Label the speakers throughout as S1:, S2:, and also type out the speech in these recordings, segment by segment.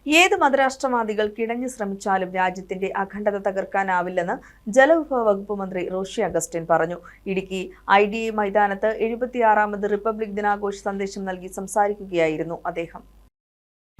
S1: ഏത് മതരാഷ്ട്രവാദികൾ കിടഞ്ഞു ശ്രമിച്ചാലും രാജ്യത്തിന്റെ അഖണ്ഡത തകർക്കാനാവില്ലെന്ന് ജലവിഭവ വകുപ്പ് മന്ത്രി റോഷി അഗസ്റ്റിൻ പറഞ്ഞു. ഇടുക്കി IDA മൈതാനത്ത് 76ാമത് റിപ്പബ്ലിക് ദിനാഘോഷ സന്ദേശം നൽകി സംസാരിക്കുകയായിരുന്നു അദ്ദേഹം.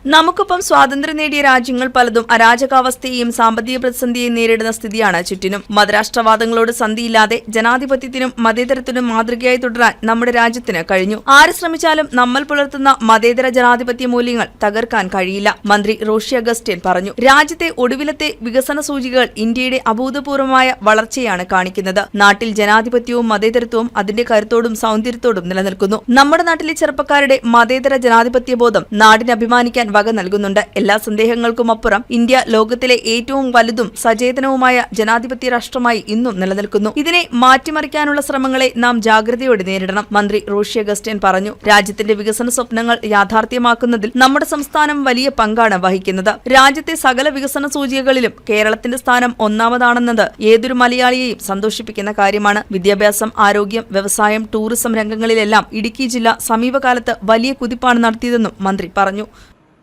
S1: നമുക്കൊപ്പം സ്വാതന്ത്ര്യം നേടിയ രാജ്യങ്ങൾ പലതും അരാജകാവസ്ഥയെയും സാമ്പത്തിക പ്രതിസന്ധിയെയും നേരിടുന്ന സ്ഥിതിയാണ് ചുറ്റിനും. മതരാഷ്ട്രവാദങ്ങളോട് സന്ധിയില്ലാതെ ജനാധിപത്യത്തിനും മതേതരത്തിനും മാതൃകയായി തുടരാൻ നമ്മുടെ രാജ്യത്തിന് കഴിഞ്ഞു. ആര് ശ്രമിച്ചാലും നമ്മൾ പുലർത്തുന്ന മതേതര ജനാധിപത്യ മൂല്യങ്ങൾ തകർക്കാൻ കഴിയില്ല. മന്ത്രി റോഷി അഗസ്റ്റിൻ പറഞ്ഞു. രാജ്യത്തെ ഒടുവിലത്തെ വികസന സൂചികകൾ ഇന്ത്യയുടെ അഭൂതപൂർവമായ വളർച്ചയാണ് കാണിക്കുന്നത്. നാട്ടിൽ ജനാധിപത്യവും മതേതരത്വവും അതിന്റെ കരുത്തോടും സൗന്ദര്യത്തോടും നിലനിൽക്കുന്നു. നമ്മുടെ നാട്ടിലെ ചെറുപ്പക്കാരുടെ മതേതര ജനാധിപത്യ ബോധം നാടിന് അഭിമാനിക്കാൻ വക നൽകുന്നുണ്ട്. എല്ലാ സന്ദേഹങ്ങൾക്കുമപ്പുറം ഇന്ത്യ ലോകത്തിലെ ഏറ്റവും വലുതും സചേതനവുമായ ജനാധിപത്യ രാഷ്ട്രമായി ഇന്നും നിലനിൽക്കുന്നു. ഇതിനെ മാറ്റിമറിക്കാനുള്ള ശ്രമങ്ങളെ നാം ജാഗ്രതയോടെ നേരിടണം. മന്ത്രി റോഷി അഗസ്റ്റിൻ പറഞ്ഞു. രാജ്യത്തിന്റെ വികസന സ്വപ്നങ്ങൾ യാഥാർത്ഥ്യമാക്കുന്നതിൽ നമ്മുടെ സംസ്ഥാനം വലിയ പങ്കാണ് വഹിക്കുന്നത്. രാജ്യത്തെ സകല വികസന സൂചികകളിലും കേരളത്തിന്റെ സ്ഥാനം ഒന്നാമതാണെന്നത് ഏതൊരു മലയാളിയെയും സന്തോഷിപ്പിക്കുന്ന കാര്യമാണ്. വിദ്യാഭ്യാസം, ആരോഗ്യം, വ്യവസായം, ടൂറിസം രംഗങ്ങളിലെല്ലാം ഇടുക്കി ജില്ല സമീപകാലത്ത് വലിയ കുതിപ്പാണ് നടത്തിയതെന്നും മന്ത്രി പറഞ്ഞു.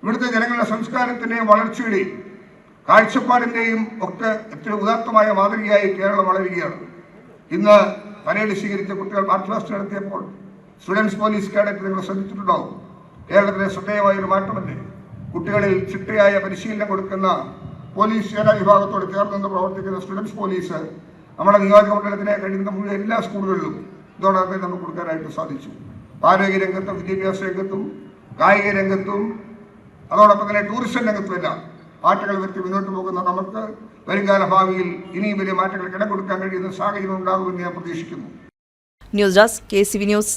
S2: ഇവിടുത്തെ ജനങ്ങളുടെ സംസ്കാരത്തിന്റെയും വളർച്ചയുടെയും കാഴ്ചപ്പാടിന്റെയും ഒക്കെ ഏറ്റവും ഉദാത്തമായ മാതൃകയായി കേരളം വളരുകയാണ്. ഇന്ന് പരേഡ് സ്വീകരിച്ച കുട്ടികൾ മാർച്ച് പാസ്റ്റ് നടത്തിയപ്പോൾ സ്റ്റുഡൻസ് പോലീസ് കേഡറ്റ് നിങ്ങൾ ശ്രദ്ധിച്ചിട്ടുണ്ടാവും. കേരളത്തിലെ ശ്രദ്ധേയമായ ഒരു മാറ്റമല്ലേ. കുട്ടികളിൽ ചിട്ടയായ പരിശീലനം കൊടുക്കുന്ന പോലീസ് സേനാ വിഭാഗത്തോട് ചേർന്ന് പ്രവർത്തിക്കുന്ന സ്റ്റുഡൻസ് പോലീസ് നമ്മുടെ നിയോജക മണ്ഡലത്തിലെ കഴിയുന്ന മുഴുവൻ എല്ലാ സ്കൂളുകളിലും ഇതോടൊപ്പം നമുക്ക് കൊടുക്കാനായിട്ട് സാധിച്ചു. ആരോഗ്യ രംഗത്തും വിദ്യാഭ്യാസ രംഗത്തും കായിക രംഗത്തും അതോടൊപ്പം തന്നെ ടൂറിസം രംഗത്തുമെല്ലാം മാറ്റങ്ങൾ വരുത്തി മുന്നോട്ട് പോകുന്ന നമുക്ക് വരുംകാല ഭാവിയിൽ ഇനിയും വലിയ മാറ്റങ്ങൾക്ക് ഇടം കൊടുക്കാൻ കഴിയുന്ന സാഹചര്യം ഉണ്ടാകുമെന്ന് ഞാൻ പ്രതീക്ഷിക്കുന്നു.
S1: News desk KCV news.